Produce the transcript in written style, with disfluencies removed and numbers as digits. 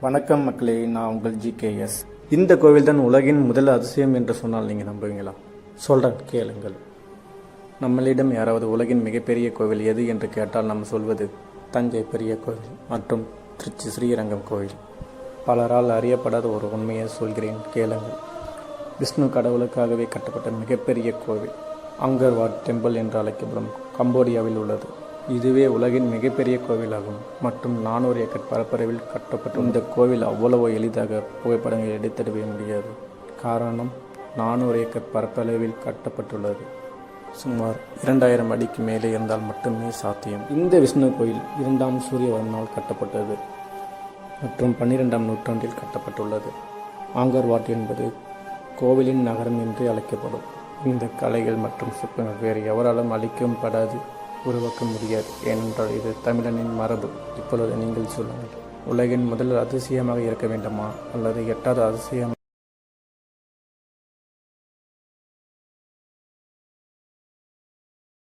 வணக்கம் மக்களே, நான் உங்கள் ஜிகேஎஸ். இந்த கோவில் தான் உலகின் முதல் அதிசயம் என்று சொன்னால் நீங்கள் நம்புவீங்களா? சொல்கிறேன், கேளுங்கள். நம்மளிடம் யாராவது உலகின் மிகப்பெரிய கோவில் எது என்று கேட்டால் நம்ம சொல்வது தஞ்சை பெரிய கோவில் மற்றும் திருச்சி ஸ்ரீரங்கம் கோவில். பலரால் அறியப்படாத ஒரு உண்மையை சொல்கிறேன், கேளுங்கள். விஷ்ணு கடவுளுக்காகவே கட்டப்பட்ட மிகப்பெரிய கோவில் அங்கர் வாட் டெம்பிள் என்று அழைக்கப்படும் கம்போடியாவில் உள்ளது. இதுவே உலகின் மிகப்பெரிய கோவிலாகும் மற்றும் 400 ஏக்கர் பரப்பளவில் கட்டப்பட்ட இந்த கோவில் அவ்வளவு எளிதாக புகைப்படங்கள் எடுத்திடவே முடியாது. காரணம், 400 ஏக்கர் பரப்பளவில் கட்டப்பட்டுள்ளது. சுமார் 2000 அடிக்கு மேலே இருந்தால் மட்டுமே சாத்தியம். இந்த விஷ்ணு கோயில் 2ஆம் சூரியவர்மனால் கட்டப்பட்டது மற்றும் 12ஆம் நூற்றாண்டில் கட்டப்பட்டுள்ளது. ஆங்கர் வாட் என்பது கோவிலின் நகரம் என்று அழைக்கப்படும். இந்த கலைகள் மற்றும் சிற்பங்கள் வேறு எவராலும் அழிக்கப்படாது, உருவாக்க முடியாது. ஏனென்றால் இது தமிழனின் மரபு. இப்பொழுது நீங்கள் சொல்லுங்கள், உலகின் முதல் அதிசயமாக இருக்க வேண்டுமா அல்லது 8வது அதிசயம்